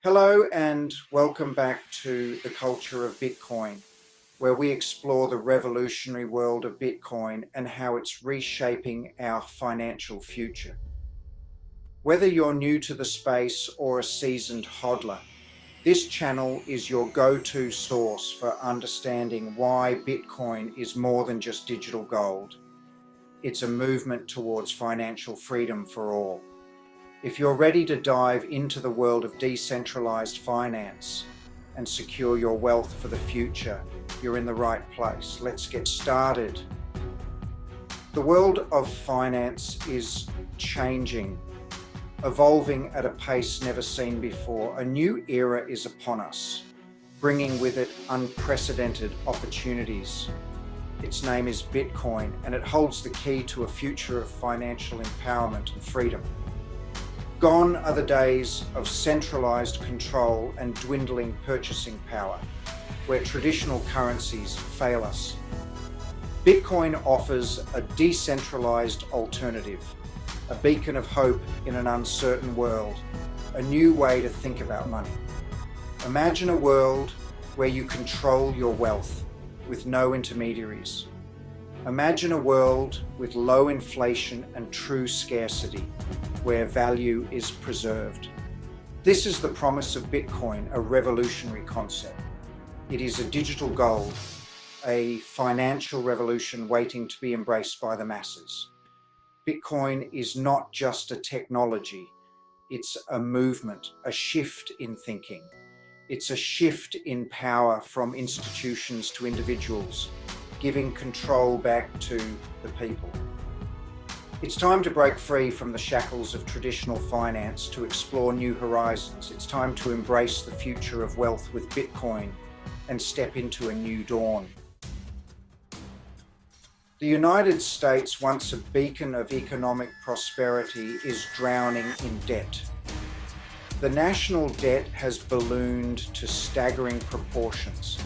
Hello and welcome back to the culture of Bitcoin, where we explore the revolutionary world of Bitcoin and how it's reshaping our financial future. Whether you're new to the space or a seasoned hodler, this channel is your go-to source for understanding why Bitcoin is more than just digital gold. It's a movement towards financial freedom for all. If you're ready to dive into the world of decentralized finance and secure your wealth for the future, you're in the right place. Let's get started. The world of finance is changing, evolving at a pace never seen before. A new era is upon us, bringing with it unprecedented opportunities. Its name is Bitcoin, and it holds the key to a future of financial empowerment and freedom. Gone are the days of centralized control and dwindling purchasing power, where traditional currencies fail us. Bitcoin offers a decentralized alternative, a beacon of hope in an uncertain world, a new way to think about money. Imagine a world where you control your wealth with no intermediaries. Imagine a world with low inflation and true scarcity, where value is preserved. This is the promise of Bitcoin, a revolutionary concept. It is a digital gold, a financial revolution waiting to be embraced by the masses. Bitcoin is not just a technology, it's a movement, a shift in thinking. It's a shift in power from institutions to individuals, giving control back to the people. It's time to break free from the shackles of traditional finance to explore new horizons. It's time to embrace the future of wealth with Bitcoin and step into a new dawn. The United States, once a beacon of economic prosperity, is drowning in debt. The national debt has ballooned to staggering proportions,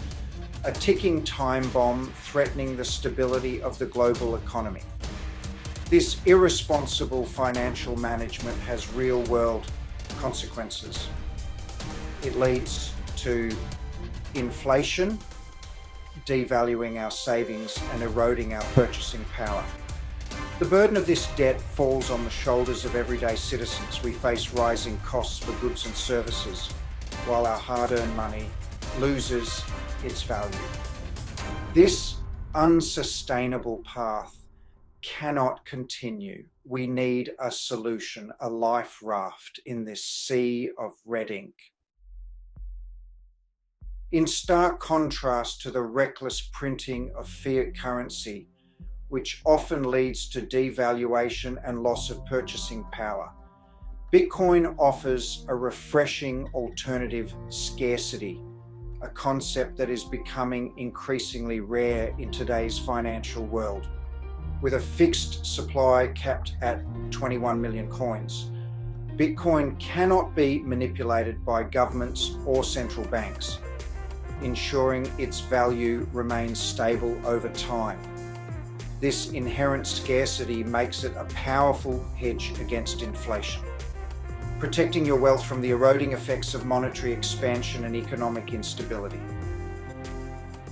a ticking time bomb threatening the stability of the global economy. This irresponsible financial management has real-world consequences. It leads to inflation, devaluing our savings and eroding our purchasing power. The burden of this debt falls on the shoulders of everyday citizens. We face rising costs for goods and services, while our hard-earned money loses its value. This unsustainable path cannot continue. We need a solution, a life raft in this sea of red ink. In stark contrast to the reckless printing of fiat currency, which often leads to devaluation and loss of purchasing power, Bitcoin offers a refreshing alternative: scarcity, a concept that is becoming increasingly rare in today's financial world. With a fixed supply capped at 21 million coins, Bitcoin cannot be manipulated by governments or central banks, ensuring its value remains stable over time. This inherent scarcity makes it a powerful hedge against inflation, protecting your wealth from the eroding effects of monetary expansion and economic instability.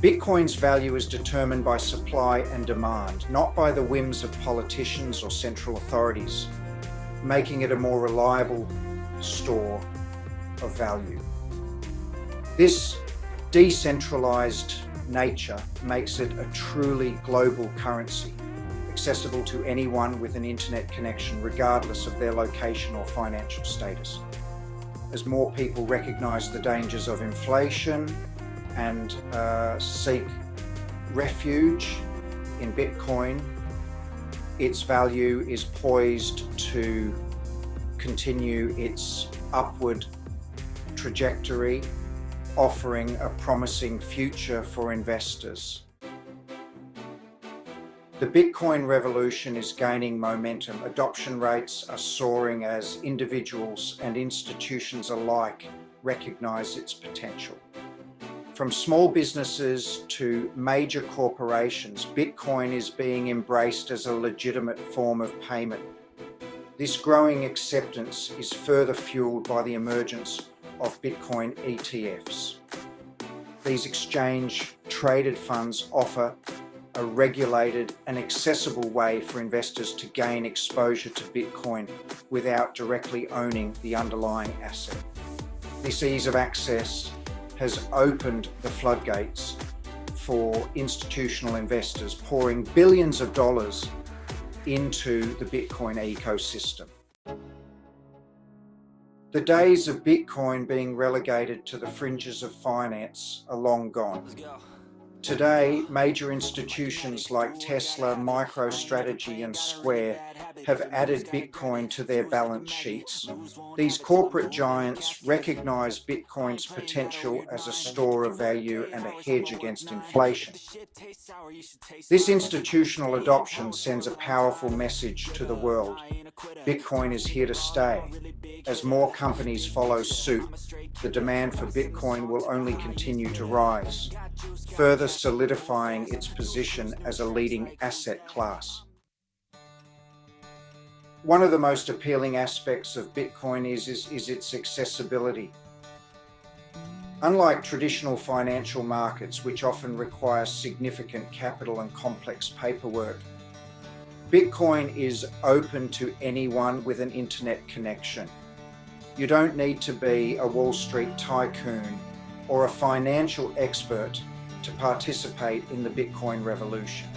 Bitcoin's value is determined by supply and demand, not by the whims of politicians or central authorities, making it a more reliable store of value. This decentralized nature makes it a truly global currency, accessible to anyone with an internet connection, regardless of their location or financial status. As more people recognize the dangers of inflation and seek refuge in Bitcoin, its value is poised to continue its upward trajectory, offering a promising future for investors. The Bitcoin revolution is gaining momentum. Adoption rates are soaring as individuals and institutions alike recognize its potential. From small businesses to major corporations, Bitcoin is being embraced as a legitimate form of payment. This growing acceptance is further fueled by the emergence of Bitcoin ETFs. These exchange-traded funds offer a regulated and accessible way for investors to gain exposure to Bitcoin without directly owning the underlying asset. This ease of access has opened the floodgates for institutional investors, pouring billions of dollars into the Bitcoin ecosystem. The days of Bitcoin being relegated to the fringes of finance are long gone. Today, major institutions like Tesla, MicroStrategy, and Square have added Bitcoin to their balance sheets. These corporate giants recognize Bitcoin's potential as a store of value and a hedge against inflation. This institutional adoption sends a powerful message to the world. Bitcoin is here to stay. As more companies follow suit, the demand for Bitcoin will only continue to rise, further solidifying its position as a leading asset class. One of the most appealing aspects of Bitcoin is its accessibility. Unlike traditional financial markets, which often require significant capital and complex paperwork, Bitcoin is open to anyone with an internet connection. You don't need to be a Wall Street tycoon or a financial expert to participate in the Bitcoin revolution.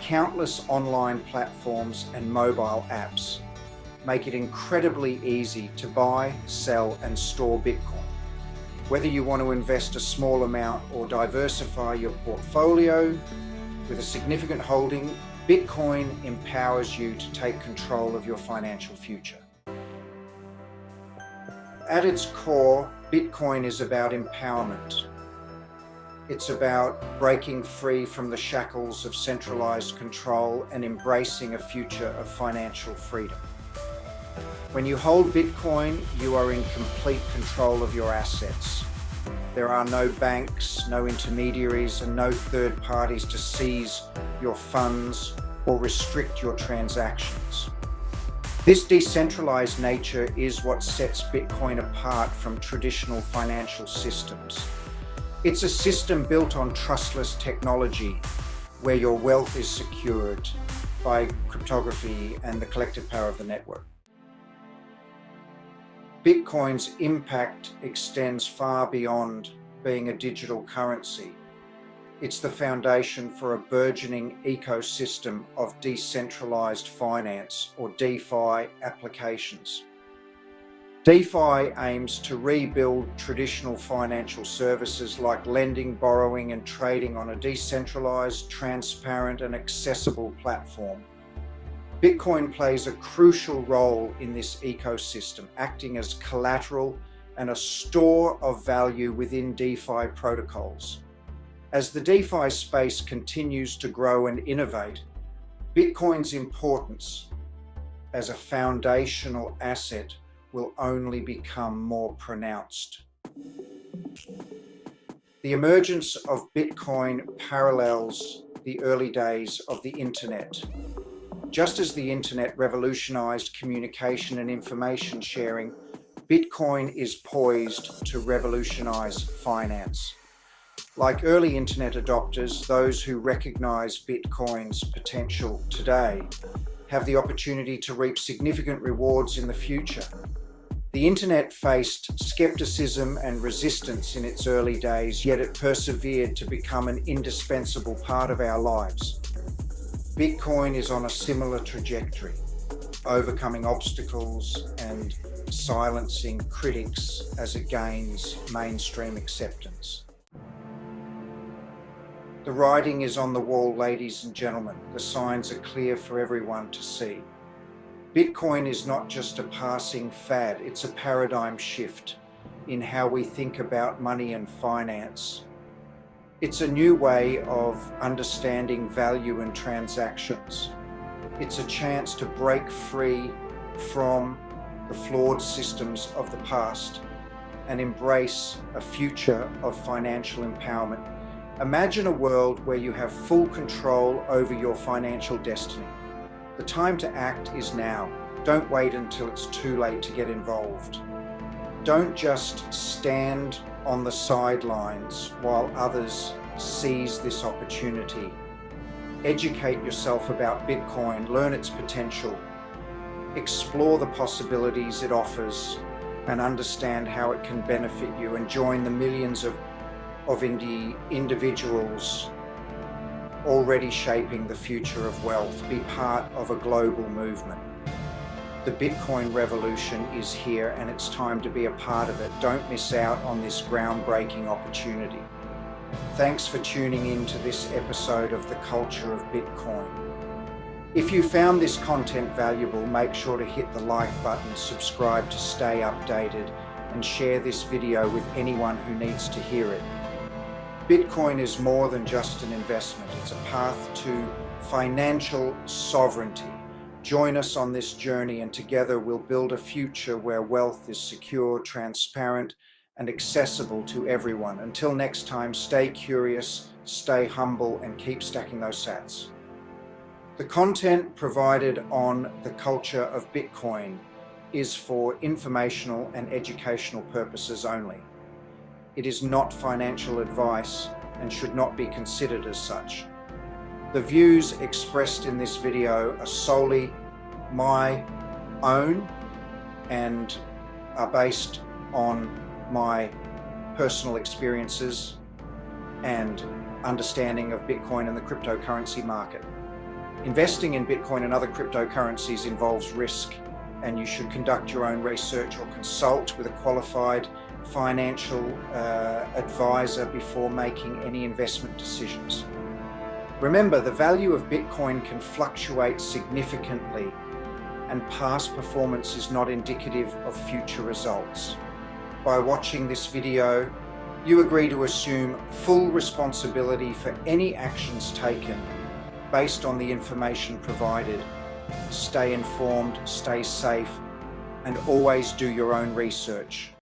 Countless online platforms and mobile apps make it incredibly easy to buy, sell, and store Bitcoin. Whether you want to invest a small amount or diversify your portfolio with a significant holding, Bitcoin empowers you to take control of your financial future. At its core, Bitcoin is about empowerment. It's about breaking free from the shackles of centralized control and embracing a future of financial freedom. When you hold Bitcoin, you are in complete control of your assets. There are no banks, no intermediaries, and no third parties to seize your funds or restrict your transactions. This decentralized nature is what sets Bitcoin apart from traditional financial systems. It's a system built on trustless technology where your wealth is secured by cryptography and the collective power of the network. Bitcoin's impact extends far beyond being a digital currency. It's the foundation for a burgeoning ecosystem of decentralized finance, or DeFi, applications. DeFi aims to rebuild traditional financial services like lending, borrowing, and trading on a decentralized, transparent, and accessible platform. Bitcoin plays a crucial role in this ecosystem, acting as collateral and a store of value within DeFi protocols. As the DeFi space continues to grow and innovate, Bitcoin's importance as a foundational asset will only become more pronounced. The emergence of Bitcoin parallels the early days of the internet. Just as the internet revolutionized communication and information sharing, Bitcoin is poised to revolutionize finance. Like early internet adopters, those who recognize Bitcoin's potential today have the opportunity to reap significant rewards in the future. The internet faced skepticism and resistance in its early days, yet it persevered to become an indispensable part of our lives. Bitcoin is on a similar trajectory, overcoming obstacles and silencing critics as it gains mainstream acceptance. The writing is on the wall, ladies and gentlemen. The signs are clear for everyone to see. Bitcoin is not just a passing fad, it's a paradigm shift in how we think about money and finance. It's a new way of understanding value and transactions. It's a chance to break free from the flawed systems of the past and embrace a future of financial empowerment. Imagine a world where you have full control over your financial destiny. The time to act is now. Don't wait until it's too late to get involved. Don't just stand on the sidelines while others seize this opportunity. Educate yourself about Bitcoin, learn its potential, explore the possibilities it offers, and understand how it can benefit you, and join the millions of individuals already shaping the future of wealth. Be part of a global movement. The Bitcoin revolution is here, and it's time to be a part of it. Don't miss out on this groundbreaking opportunity. Thanks for tuning in to this episode of The Culture of Bitcoin. If you found this content valuable, make sure to hit the like button, subscribe to stay updated, and share this video with anyone who needs to hear it. Bitcoin is more than just an investment. It's a path to financial sovereignty. Join us on this journey, and together we'll build a future where wealth is secure, transparent, and accessible to everyone. Until next time, stay curious, stay humble, and keep stacking those sats. The content provided on The Culture of Bitcoin is for informational and educational purposes only. It is not financial advice and should not be considered as such. The views expressed in this video are solely my own and are based on my personal experiences and understanding of Bitcoin and the cryptocurrency market. Investing in Bitcoin and other cryptocurrencies involves risk, and you should conduct your own research or consult with a qualified financial advisor before making any investment decisions. Remember, the value of Bitcoin can fluctuate significantly, and past performance is not indicative of future results. By watching this video, you agree to assume full responsibility for any actions taken based on the information provided. Stay informed, stay safe, and always do your own research.